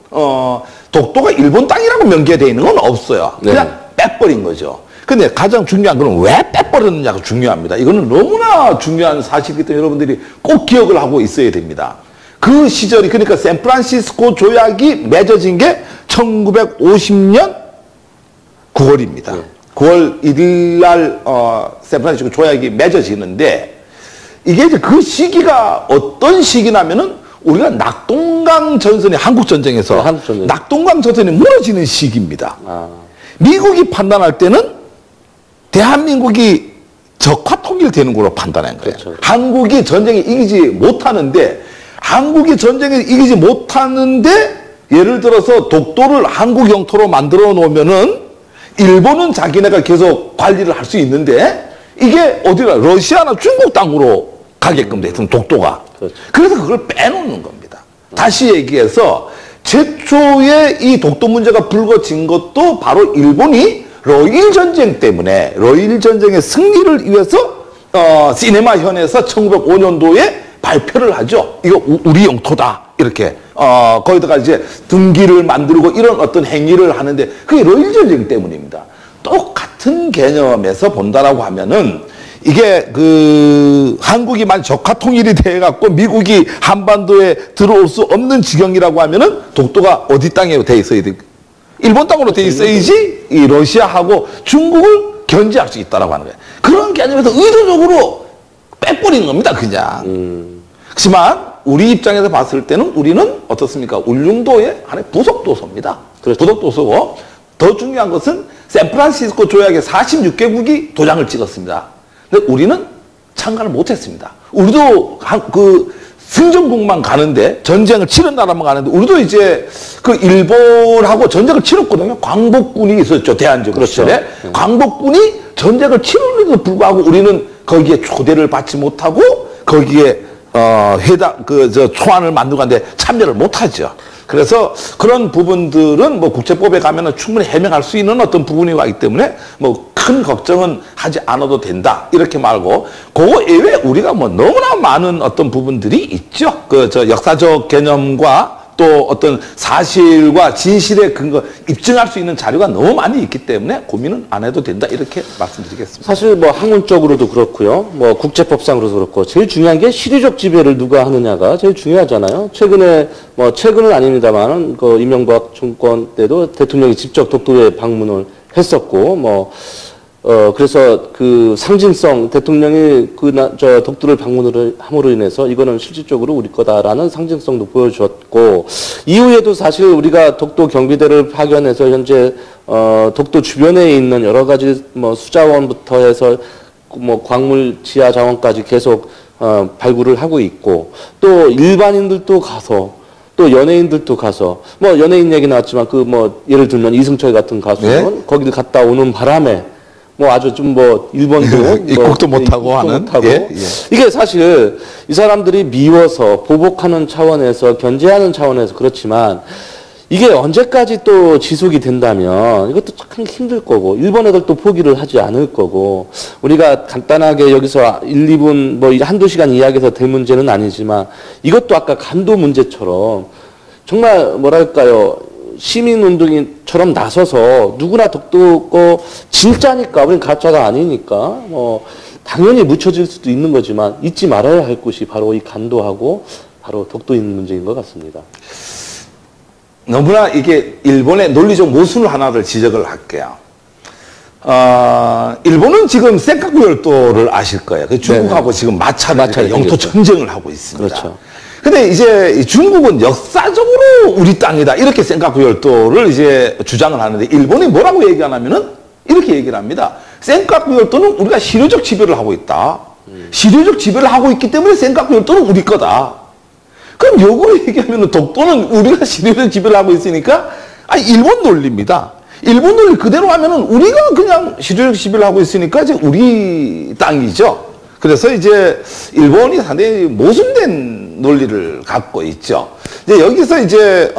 독도가 일본 땅이라고 명기되어 있는 건 없어요. 그냥 빼버린 거죠. 근데 가장 중요한 건 왜 빼버렸느냐가 중요합니다. 이거는 너무나 중요한 사실이기 때문에 여러분들이 꼭 기억을 하고 있어야 됩니다. 그 시절이 그러니까 샌프란시스코 조약이 맺어진 게 1950년 9월입니다. 9월 1일 날 샌프란시스코 조약이 맺어지는데 이게 이제 그 시기가 어떤 시기냐면은 우리가 낙동강 전선이 한국 전쟁에서 낙동강 전선이 무너지는 시기입니다. 미국이 판단할 때는 대한민국이 적화 통일되는 걸로 판단한 거예요. 그렇죠. 한국이 전쟁에 이기지 못하는데 한국이 전쟁에 이기지 못하는데 예를 들어서 독도를 한국 영토로 만들어 놓으면은 일본은 자기네가 계속 관리를 할 수 있는데 이게 어디라 러시아나 중국 땅으로 가게끔 됐던 독도가. 그렇죠. 그래서 그걸 빼놓는 겁니다. 다시 얘기해서 최초의 이 독도 문제가 불거진 것도 바로 일본이 러일 전쟁 때문에 러일 전쟁의 승리를 위해서 시네마현에서 1905년도에 발표를 하죠. 이거 우리 영토다. 이렇게 거기다가 이제 등기를 만들고 이런 어떤 행위를 하는데 그게 러일 전쟁 때문입니다. 똑같은 개념에서 본다라고 하면은 이게 한국이 만 적화 통일이 돼 갖고 미국이 한반도에 들어올 수 없는 지경이라고 하면은 독도가 어디 땅에 돼 있어야 돼? 일본 땅으로 돼 있어야지 이 러시아하고 중국을 견제할 수 있다라고 하는 거예요. 그런 개념에서 의도적으로 빼버리는 겁니다, 그냥. 하지만 우리 입장에서 봤을 때는 우리는 어떻습니까? 울릉도의 하나의 부속도서입니다. 그렇죠. 부속도서고 더 중요한 것은 샌프란시스코 조약에 46개국이 도장을 찍었습니다. 근데 우리는 참가를 못했습니다. 우리도 승전국만 가는데 전쟁을 치른 나라만 가는데 우리도 이제 일본하고 전쟁을 치렀거든요. 광복군이 있었죠. 대한제국 시절에. 그렇죠. 광복군이 전쟁을 치르는데도 불구하고 우리는 거기에 초대를 받지 못하고 거기에 초안을 만들고 하는데 참여를 못하죠. 그래서 그런 부분들은 국제법에 가면은 충분히 해명할 수 있는 어떤 부분이 왔기 때문에 큰 걱정은 하지 않아도 된다. 이렇게 말고, 그거 이외에 우리가 너무나 많은 어떤 부분들이 있죠. 역사적 개념과 또 어떤 사실과 진실의 근거 입증할 수 있는 자료가 너무 많이 있기 때문에 고민은 안 해도 된다. 이렇게 말씀드리겠습니다. 사실 학문적으로도 그렇고요. 국제법상으로도 그렇고 제일 중요한 게 시류적 지배를 누가 하느냐가 제일 중요하잖아요. 최근은 아닙니다만은 이명박 정권 때도 대통령이 직접 독도에 방문을 했었고 그래서 상징성 대통령이 독도를 방문을 함으로 인해서 이거는 실질적으로 우리 거다라는 상징성도 보여주었고, 이후에도 사실 우리가 독도 경비대를 파견해서 현재 독도 주변에 있는 여러 가지 수자원부터 해서 광물 지하 자원까지 계속 발굴을 하고 있고, 또 일반인들도 가서 또 연예인들도 가서 연예인 얘기 나왔지만 예를 들면 이승철 같은 가수는 네? 거기를 갔다 오는 바람에 아주 일본도 입국도 못하고 하는. 예? 이게 사실 이 사람들이 미워서 보복하는 차원에서 견제하는 차원에서 그렇지만 이게 언제까지 또 지속이 된다면 이것도 참 힘들 거고, 일본 애들도 포기를 하지 않을 거고, 우리가 간단하게 여기서 1, 2분 한두 시간 이야기해서 될 문제는 아니지만 이것도 아까 간도 문제처럼 정말 시민운동처럼 나서서 누구나 독도 거 진짜니까, 우린 가짜가 아니니까 당연히 묻혀질 수도 있는 거지만 잊지 말아야 할 곳이 바로 이 간도하고 바로 독도인 문제인 것 같습니다. 너무나 이게 일본의 논리적 모순을 하나를 지적을 할게요. 일본은 지금 센카쿠 열도를 아실 거예요. 중국하고 지금 마찰을 영토 전쟁을 하고 있습니다. 그렇죠. 근데 이제 중국은 역사적으로 우리 땅이다. 이렇게 센카쿠 열도를 이제 주장을 하는데, 일본이 뭐라고 얘기하냐면은 이렇게 얘기를 합니다. 센카쿠 열도는 우리가 시류적 지배를 하고 있다. 시류적 지배를 하고 있기 때문에 센카쿠 열도는 우리 거다. 그럼 요거를 얘기하면은 독도는 우리가 시류적 지배를 하고 있으니까 일본 논리입니다. 일본 논리 그대로 하면은 우리가 그냥 시류적 지배를 하고 있으니까 이제 우리 땅이죠. 그래서 이제 일본이 상당히 모순된 논리를 갖고 있죠. 이제 여기서 이제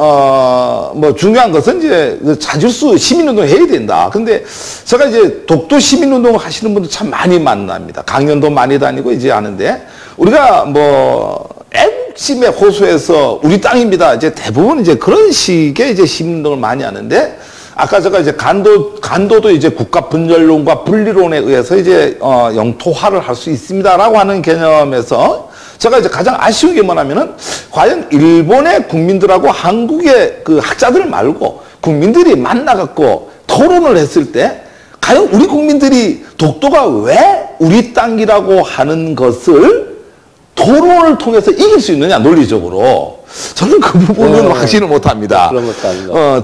중요한 것은 이제 자주수 시민운동 해야 된다. 근데 제가 이제 독도 시민운동 하시는 분들 참 많이 만납니다. 강연도 많이 다니고 이제 하는데, 우리가 애국심에 호소해서 우리 땅입니다. 이제 대부분 이제 그런 식의 이제 시민운동을 많이 하는데, 아까 제가 이제 간도도 이제 국가 분열론과 분리론에 의해서 이제 영토화를 할 수 있습니다라고 하는 개념에서 제가 이제 가장 아쉬운 게 뭐냐면은, 과연 일본의 국민들하고 한국의 학자들 말고 국민들이 만나갖고 토론을 했을 때 과연 우리 국민들이 독도가 왜 우리 땅이라고 하는 것을 토론을 통해서 이길 수 있느냐, 논리적으로. 저는 그 부분은 확신을 못 합니다. 그런 것도 아닌가.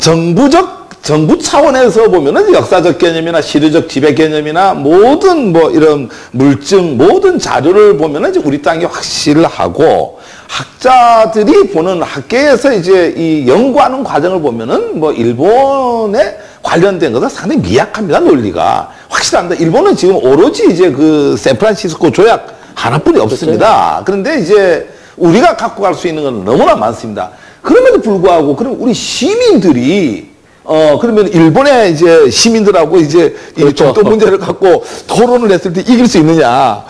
정부 차원에서 보면은 역사적 개념이나 시류적 지배 개념이나 모든 이런 물증, 모든 자료를 보면은 이제 우리 땅이 확실하고, 학자들이 보는 학계에서 이제 이 연구하는 과정을 보면은 일본에 관련된 것은 상당히 미약합니다, 논리가. 확실합니다. 일본은 지금 오로지 이제 샌프란시스코 조약 하나뿐이 없습니다. 그런데 이제 우리가 갖고 갈 수 있는 건 너무나 많습니다. 그럼에도 불구하고, 그럼 우리 시민들이 그러면 일본의 이제 시민들하고 이제 이 독도 문제를 갖고 토론을 했을 때 이길 수 있느냐?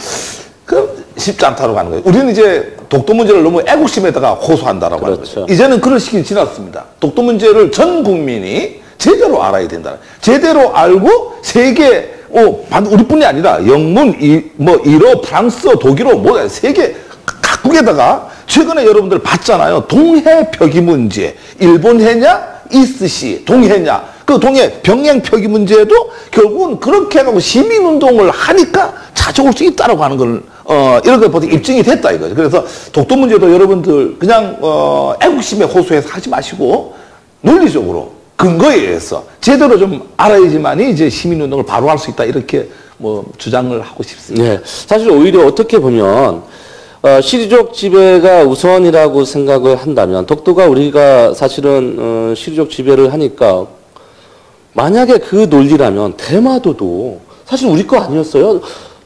그럼 쉽지 않다고 하는 거예요. 우리는 이제 독도 문제를 너무 애국심에다가 호소한다라고 하는 거죠. 이제는 그런 시기는 지났습니다. 독도 문제를 전 국민이 제대로 알아야 된다. 제대로 알고 세계 우리뿐이 아니라 영문, 일어, 프랑스어, 독일어, 세계 각국에다가 최근에 여러분들 봤잖아요. 동해 표기 문제, 일본해냐, 이스시, 동해냐. 그 동해 병행 표기 문제도 결국은 그렇게 해가지고 시민운동을 하니까 찾아올 수 있다라고 하는 걸, 이런 걸 보다 입증이 됐다 이거죠. 그래서 독도 문제도 여러분들 그냥, 애국심에 호소해서 하지 마시고 논리적으로 근거에 의해서 제대로 좀 알아야지만이 이제 시민운동을 바로 할 수 있다. 이렇게 주장을 하고 싶습니다. 네. 사실 오히려 어떻게 보면, 시리족 지배가 우선이라고 생각을 한다면, 독도가 우리가 사실은, 시리족 지배를 하니까, 만약에 그 논리라면, 대마도도 사실 우리 거 아니었어요?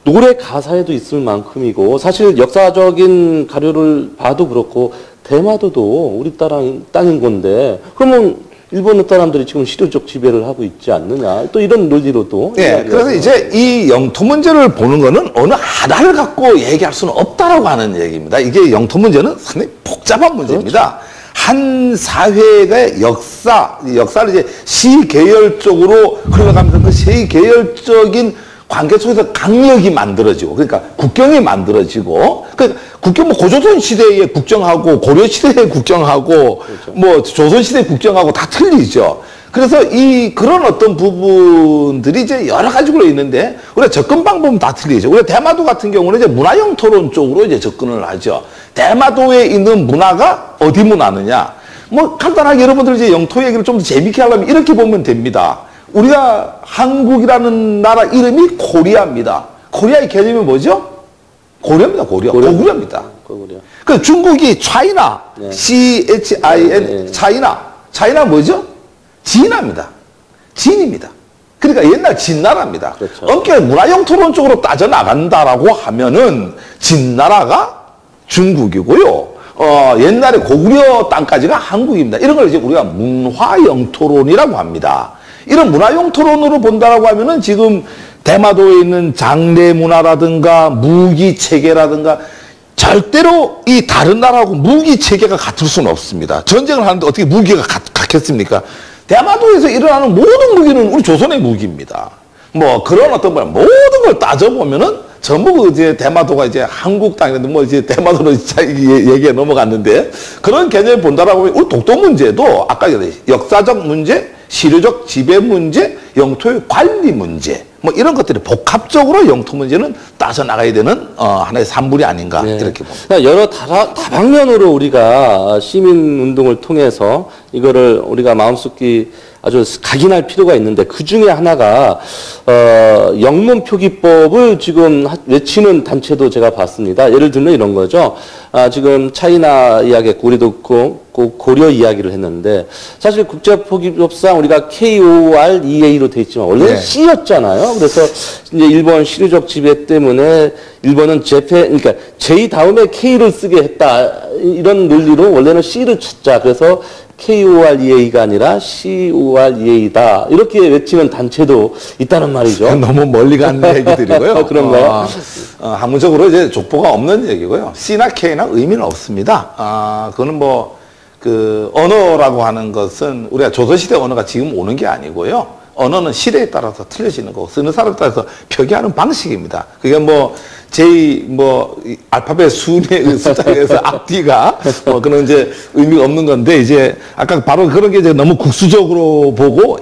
노래 가사에도 있을 만큼이고, 사실 역사적인 가료를 봐도 그렇고, 대마도도 우리 땅인 건데, 그러면 일본 사람들이 지금 시리족 지배를 하고 있지 않느냐. 또 이런 논리로도. 네, 그래서 이제 이 영토 문제를 보는 거는 어느 하나를 갖고 얘기할 수는 없다라고 하는 얘기입니다. 이게 영토 문제는 상당히 복잡한 문제입니다. 그렇죠. 한 사회의 역사를 이제 시계열적으로 흘러가면서 그 시계열적인 관계 속에서 강력이 만들어지고, 그러니까 국경이 만들어지고, 그러니까 국경 고조선 시대의 국정하고 고려 시대의 국정하고 그렇죠. 조선 시대 국정하고 다 틀리죠. 그래서 그런 어떤 부분들이 이제 여러 가지로 있는데, 우리가 접근 방법은 다 틀리죠. 우리가 대마도 같은 경우는 이제 문화형 토론 쪽으로 이제 접근을 하죠. 대마도에 있는 문화가 어디 문화느냐. 간단하게 여러분들 이제 영토 얘기를 좀 더 재밌게 하려면 이렇게 보면 됩니다. 우리가 한국이라는 나라 이름이 코리아입니다. 코리아의 개념이 뭐죠? 고려입니다. 고구려입니다. 그 중국이 차이나, 네. CHIN, 네. 차이나 뭐죠? 진화입니다. 진입니다. 그러니까 옛날 진나라입니다. 그렇죠. 엄격히 문화형 토론 쪽으로 따져나간다라고 하면은 진나라가 중국이고요. 옛날에 고구려 땅까지가 한국입니다. 이런 걸 이제 우리가 문화형 토론이라고 합니다. 이런 문화형 토론으로 본다라고 하면은 지금 대마도에 있는 장례 문화라든가 무기 체계라든가 절대로 이 다른 나라하고 무기 체계가 같을 수는 없습니다. 전쟁을 하는데 어떻게 무기가 같겠습니까? 대마도에서 일어나는 모든 무기는 우리 조선의 무기입니다. 그런 어떤 모든 걸 따져보면은 전부 이제 대마도가 이제 한국 땅인데 이제 대마도로 얘기에 넘어갔는데, 그런 개념을 본다라고 하면 우리 독도 문제도 아까 역사적 문제, 시류적 지배 문제, 영토의 관리 문제, 이런 것들이 복합적으로 영토 문제는 따져나가야 되는 하나의 산물이 아닌가. 네. 이렇게 봅니다. 여러 다방면으로 우리가 시민운동을 통해서 이거를 우리가 마음속에 아주 각인할 필요가 있는데, 그 중에 하나가 영문 표기법을 지금 외치는 단체도 제가 봤습니다. 예를 들면 이런 거죠. 지금 차이나 이야기했고 우리도 고려 이야기를 했는데, 사실 국제표기법상 우리가 KOREA로 돼 있지만 원래는 네. C였잖아요. 그래서 이제 일본 시류적 지배 때문에 일본은 그러니까 J 다음에 K를 쓰게 했다. 이런 논리로 원래는 C를 찾자. 그래서 KOREA가 아니라 COREA다. 이렇게 외치는 단체도 있다는 말이죠. 너무 멀리 가는 얘기들이고요. 그런가요? 학문적으로 이제 족보가 없는 얘기고요. C나 K나 의미는 없습니다. 그거는 언어라고 하는 것은 우리가 조선시대 언어가 지금 오는 게 아니고요. 언어는 시대에 따라서 틀려지는 거고, 쓰는 사람에 따라서 표기하는 방식입니다. 그게 알파벳 순의 숫자에서 앞뒤가 그런 이제 의미가 없는 건데, 이제 아까 바로 그런 게 이제 너무 국수적으로 보고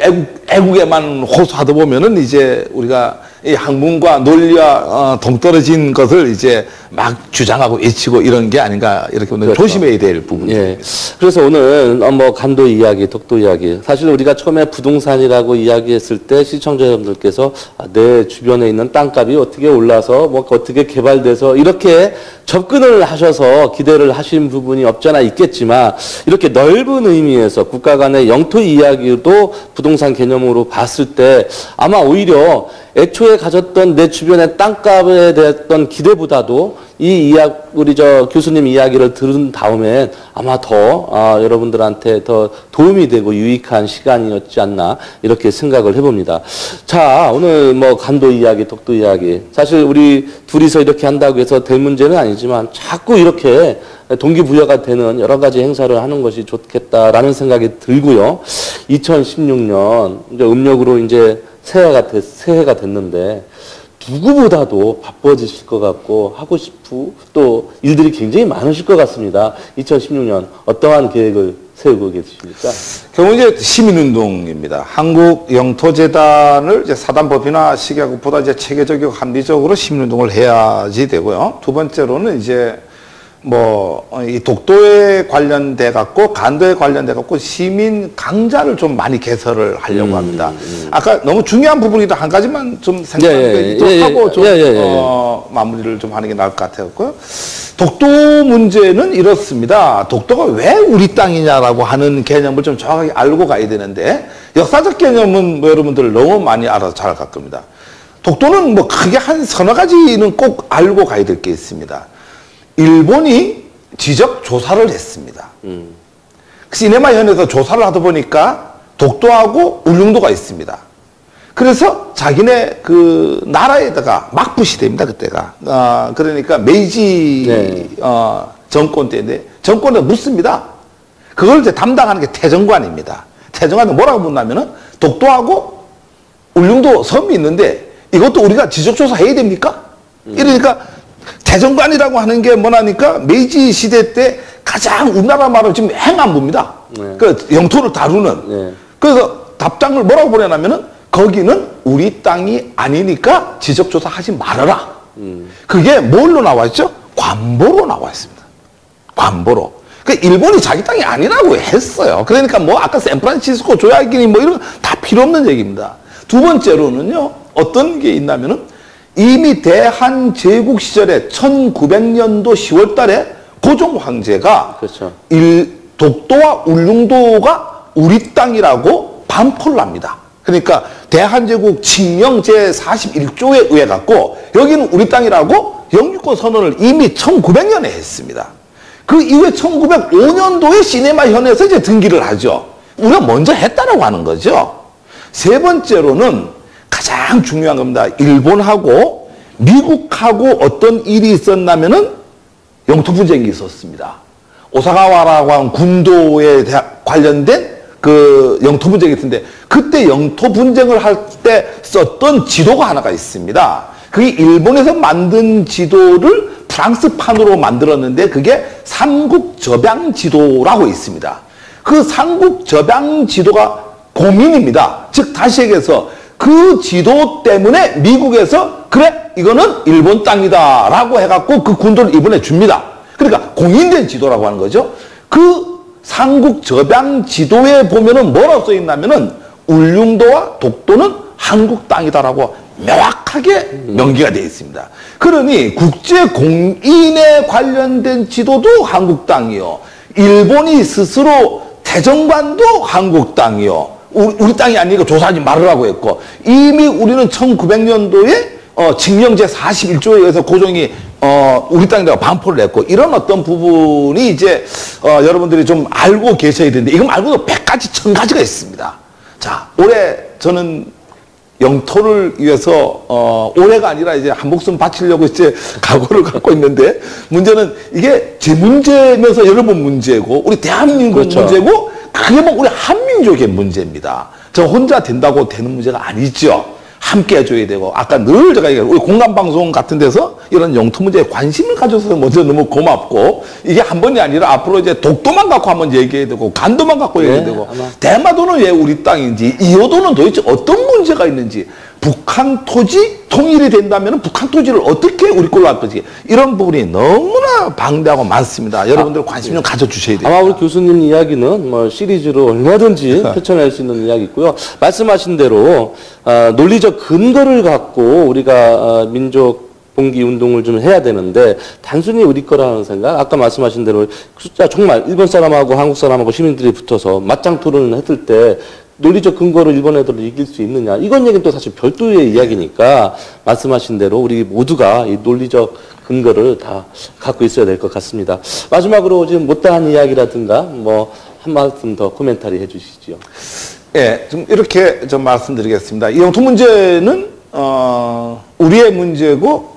애국에만 호소하다 보면은 이제 우리가 이 학문과 논리와 동떨어진 것을 이제 막 주장하고 외치고 이런 게 아닌가, 이렇게 보면 그렇죠. 조심해야 될 부분입니다. 예. 그래서 오늘 간도 이야기, 독도 이야기, 사실 우리가 처음에 부동산이라고 이야기했을 때 시청자 여러분들께서 내 주변에 있는 땅값이 어떻게 올라서 어떻게 개발돼서 이렇게 접근을 하셔서 기대를 하신 부분이 없지 않아 있겠지만, 이렇게 넓은 의미에서 국가 간의 영토 이야기도 부동산 개념으로 봤을 때 아마 오히려 애초에 가졌던 내 주변의 땅값에 대했던 기대보다도 우리 교수님 이야기를 들은 다음에 아마 더 여러분들한테 더 도움이 되고 유익한 시간이었지 않나, 이렇게 생각을 해봅니다. 자, 오늘 간도 이야기, 독도 이야기, 사실 우리 둘이서 이렇게 한다고 해서 될 문제는 아니지만 자꾸 이렇게 동기부여가 되는 여러 가지 행사를 하는 것이 좋겠다라는 생각이 들고요. 2016년 이제 음력으로 이제 새해가 됐는데 누구보다도 바빠지실 것 같고 하고 싶고 또 일들이 굉장히 많으실 것 같습니다. 2016년 어떠한 계획을 세우고 계십니까? 결국 이제 시민운동입니다. 한국영토재단을 이제 사단법인화 시기하고 것보다 이제 체계적이고 합리적으로 시민운동을 해야지 되고요. 두 번째로는 이제 이 독도에 관련돼 갖고 간도에 관련돼 갖고 시민 강좌를 좀 많이 개설을 하려고 합니다. 아까 너무 중요한 부분이다 한 가지만 좀 생각하고 좀 마무리를 좀 하는 게 나을 것 같아요. 독도 문제는 이렇습니다. 독도가 왜 우리 땅이냐라고 하는 개념을 좀 정확하게 알고 가야 되는데 역사적 개념은 여러분들 너무 많이 알아서 잘 갈 겁니다. 독도는 크게 한 서너 가지는 꼭 알고 가야 될 게 있습니다. 일본이 지적 조사를 했습니다. 시네마현에서 조사를 하다 보니까 독도하고 울릉도가 있습니다. 그래서 자기네 그 나라에다가 막부 시대입니다, 그때가. 그러니까 메이지 정권 때인데 정권에 묻습니다. 그걸 이제 담당하는 게 태정관입니다. 태정관은 뭐라고 묻냐면은 독도하고 울릉도 섬이 있는데 이것도 우리가 지적조사 해야 됩니까? 이러니까 태정관이라고 하는 게 뭐냐니까 메이지 시대 때 가장 우리나라 말로 지금 행안부입니다. 그 영토를 다루는. 그래서 답장을 뭐라고 보내냐면은 거기는 우리 땅이 아니니까 지적조사 하지 말아라. 그게 뭘로 나와 있죠? 관보로 나와 있습니다. 관보로. 그러니까 일본이 자기 땅이 아니라고 했어요. 그러니까 아까 샌프란시스코 조약이니 이런 다 필요 없는 얘기입니다. 두 번째로는요, 어떤 게 있냐면은 이미 대한제국 시절에 1900년도 10월 달에 고종 황제가 그렇죠. 독도와 울릉도가 우리 땅이라고 반포를 합니다. 그러니까 대한제국 칙령 제41조에 의해 갖고 여기는 우리 땅이라고 영유권 선언을 이미 1900년에 했습니다. 그 이후에 1905년도에 시네마현에서 이제 등기를 하죠. 우리가 먼저 했다라고 하는 거죠. 세 번째로는 가장 중요한 겁니다. 일본하고 미국하고 어떤 일이 있었냐면은 영토 분쟁이 있었습니다. 오사가와라고 하는 군도에 관련된 그 영토 분쟁이 있는데 그때 영토 분쟁을 할 때 썼던 지도가 하나가 있습니다. 그게 일본에서 만든 지도를 프랑스판으로 만들었는데 그게 삼국접양지도라고 있습니다. 그 삼국접양지도가 고민입니다. 즉 다시 얘기해서 그 지도 때문에 미국에서 그래 이거는 일본 땅이다 라고 해갖고 그 군도를 일본에 줍니다. 그러니까 공인된 지도라고 하는 거죠. 그 삼국접양 지도에 보면은 뭐라고 써있냐면은 울릉도와 독도는 한국 땅이다라고 명확하게 명기가 되어 있습니다. 그러니 국제 공인에 관련된 지도도 한국 땅이요. 일본이 스스로 태정관도 한국 땅이요. 우리 땅이 아니니까 조사하지 말으라고 했고 이미 우리는 1900년도에 칙령 제41조에 의해서 고종이 우리 땅이라고 반포를 했고 이런 어떤 부분이 이제 여러분들이 좀 알고 계셔야 되는데 이거 말고도 100가지 1000가지가 있습니다. 자, 올해 저는 영토를 위해서 올해가 아니라 이제 한 목숨 바치려고 이제 각오를 갖고 있는데 문제는 이게 제 문제면서 여러분 문제고 우리 대한민국 그렇죠. 문제고 그게 우리 한민족의 문제입니다. 저 혼자 된다고 되는 문제가 아니죠. 함께 해줘야 되고 아까 늘 제가 얘기해요. 우리 공감방송 같은 데서 이런 영토 문제에 관심을 가져서 먼저 너무 고맙고 이게 한 번이 아니라 앞으로 이제 독도만 갖고 한번 얘기해야 되고 간도만 갖고 얘기해야 되고 대마도는 왜 우리 땅인지 이호도는 도대체 어떤 문제가 있는지 북한 토지 통일이 된다면 북한 토지를 어떻게 우리 걸로 할 거지 이런 부분이 너무나 방대하고 많습니다. 여러분들 관심 좀 가져주셔야 돼요. 아마 우리 교수님 이야기는 시리즈로 얼마든지 펼쳐낼 수 있는 이야기 있고요. 말씀하신 대로 논리적 근거를 갖고 우리가 민족 봉기 운동을 좀 해야 되는데 단순히 우리 거라는 생각 아까 말씀하신 대로 숫자 정말 일본 사람하고 한국 사람하고 시민들이 붙어서 맞짱 토론을 했을 때 논리적 근거로 일본 애들을 이길 수 있느냐 이건 얘기는 또 사실 별도의 이야기니까 말씀하신 대로 우리 모두가 이 논리적 근거를 다 갖고 있어야 될 것 같습니다. 마지막으로 지금 못다한 이야기라든가 한 말씀 더 코멘터리 해주시죠. 예, 좀 이렇게 좀 말씀드리겠습니다. 이 영토 문제는 우리의 문제고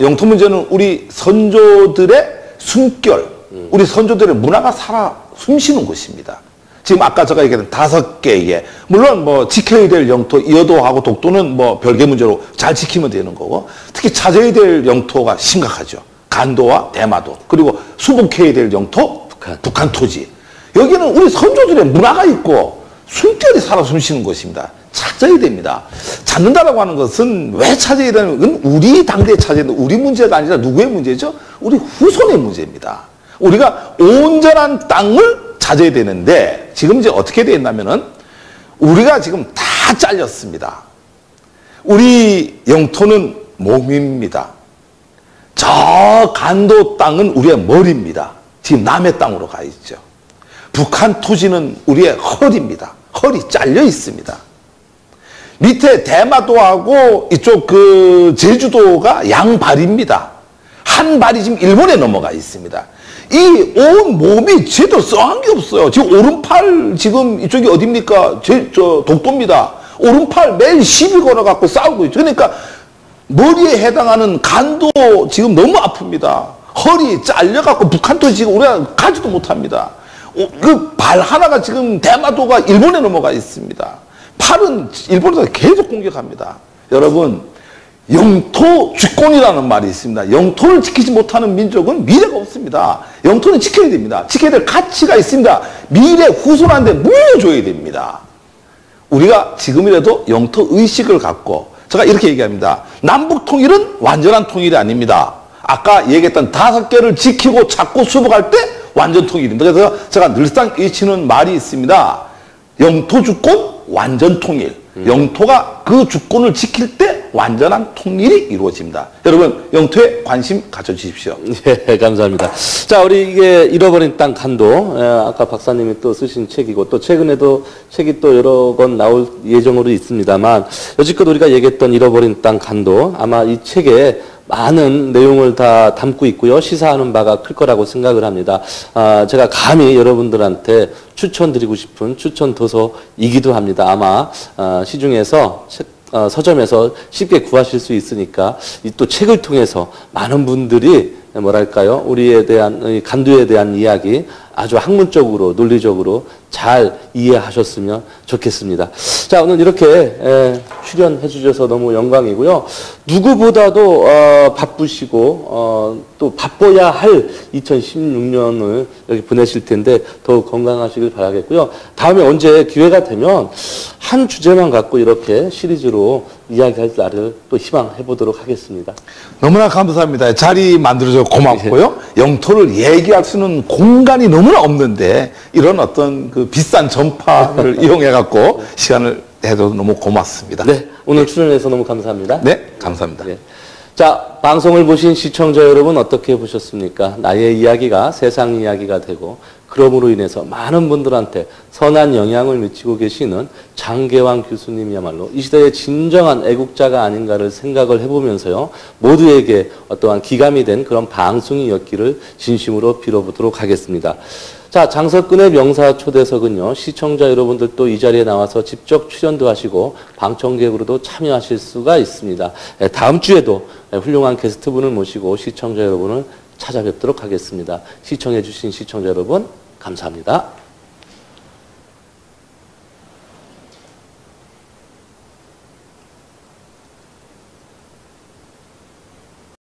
영토 문제는 우리 선조들의 숨결, 우리 선조들의 문화가 살아 숨쉬는 곳입니다. 지금 아까 제가 얘기했던 5개의, 물론 뭐 지켜야 될 영토, 이어도하고 독도는 뭐 별개 문제로 잘 지키면 되는 거고, 특히 찾아야 될 영토가 심각하죠. 간도와 대마도, 그리고 수복해야 될 영토, 북한 토지. 여기는 우리 선조들의 문화가 있고 숨결이 살아 숨쉬는 곳입니다. 찾아야 됩니다. 찾는다라고 하는 것은 왜 찾아야 되는 건 우리 당대에 찾아야 되는 우리 문제가 아니라 누구의 문제죠? 우리 후손의 문제입니다. 우리가 온전한 땅을 찾아야 되는데 지금 이제 어떻게 되어 있냐면은 우리가 지금 다 잘렸습니다. 우리 영토는 몸입니다. 저 간도 땅은 우리의 머리입니다. 지금 남의 땅으로 가 있죠. 북한 토지는 우리의 허리입니다. 허리 잘려 있습니다. 밑에 대마도하고 이쪽 그 제주도가 양발입니다. 한 발이 지금 일본에 넘어가 있습니다. 이 온 몸이 제대로 썩한 게 없어요. 지금 오른팔 지금 이쪽이 어딥니까? 저 독도입니다. 오른팔 매일 시비 걸어갖고 싸우고 있죠. 그러니까 머리에 해당하는 간도 지금 너무 아픕니다. 허리 잘려갖고 북한 토지 지금 우리가 가지도 못합니다. 그 발 하나가 지금 대마도가 일본에 넘어가 있습니다. 팔은 일본에서 계속 공격합니다. 여러분, 영토 주권이라는 말이 있습니다. 영토를 지키지 못하는 민족은 미래가 없습니다. 영토는 지켜야 됩니다. 지켜야 될 가치가 있습니다. 미래 후손한테 물려줘야 됩니다. 우리가 지금이라도 영토 의식을 갖고, 제가 이렇게 얘기합니다. 남북 통일은 완전한 통일이 아닙니다. 아까 얘기했던 5개를 지키고 찾고 수복할 때 완전 통일입니다. 그래서 제가 늘상 외치는 말이 있습니다. 영토 주권 완전 통일. 영토가 그 주권을 지킬 때 완전한 통일이 이루어집니다. 여러분, 영토에 관심 가져주십시오. 예, 감사합니다. 자, 우리 이게 잃어버린 땅 간도, 아까 박사님이 또 쓰신 책이고, 또 최근에도 책이 또 여러 권 나올 예정으로 있습니다만, 여지껏 우리가 얘기했던 잃어버린 땅 간도, 아마 이 책에 많은 내용을 다 담고 있고요. 시사하는 바가 클 거라고 생각을 합니다. 제가 감히 여러분들한테 추천드리고 싶은 추천 도서이기도 합니다. 아마 시중에서 서점에서 쉽게 구하실 수 있으니까 이 또 책을 통해서 많은 분들이 뭐랄까요, 우리에 대한 이 간도에 대한 이야기 아주 학문적으로 논리적으로 잘 이해하셨으면 좋겠습니다. 자, 오늘 이렇게 출연해 주셔서 너무 영광이고요. 누구보다도 바쁘시고 또 바빠야 할 2016년을 여기 보내실 텐데 더욱 건강하시길 바라겠고요. 다음에 언제 기회가 되면 한 주제만 갖고 이렇게 시리즈로 이야기할 날을 또 희망해 보도록 하겠습니다. 너무나 감사합니다. 자리 만들어줘서 고맙고요. 영토를 얘기할 수 있는 공간이 너무나 없는데 이런 어떤 그 비싼 전파를 이용해갖고 시간을 해줘서 너무 고맙습니다. 네, 오늘 출연해서 너무 감사합니다. 네, 감사합니다. 네. 자, 방송을 보신 시청자 여러분 어떻게 보셨습니까? 나의 이야기가 세상 이야기가 되고 그럼으로 인해서 많은 분들한테 선한 영향을 미치고 계시는 장계왕 교수님이야말로 이 시대의 진정한 애국자가 아닌가를 생각을 해보면서요. 모두에게 어떠한 기감이 된 그런 방송이었기를 진심으로 빌어보도록 하겠습니다. 자, 장석근의 명사 초대석은요, 시청자 여러분들 또 이 자리에 나와서 직접 출연도 하시고 방청객으로도 참여하실 수가 있습니다. 다음 주에도 훌륭한 게스트분을 모시고 시청자 여러분을 찾아뵙도록 하겠습니다. 시청해주신 시청자 여러분, 감사합니다.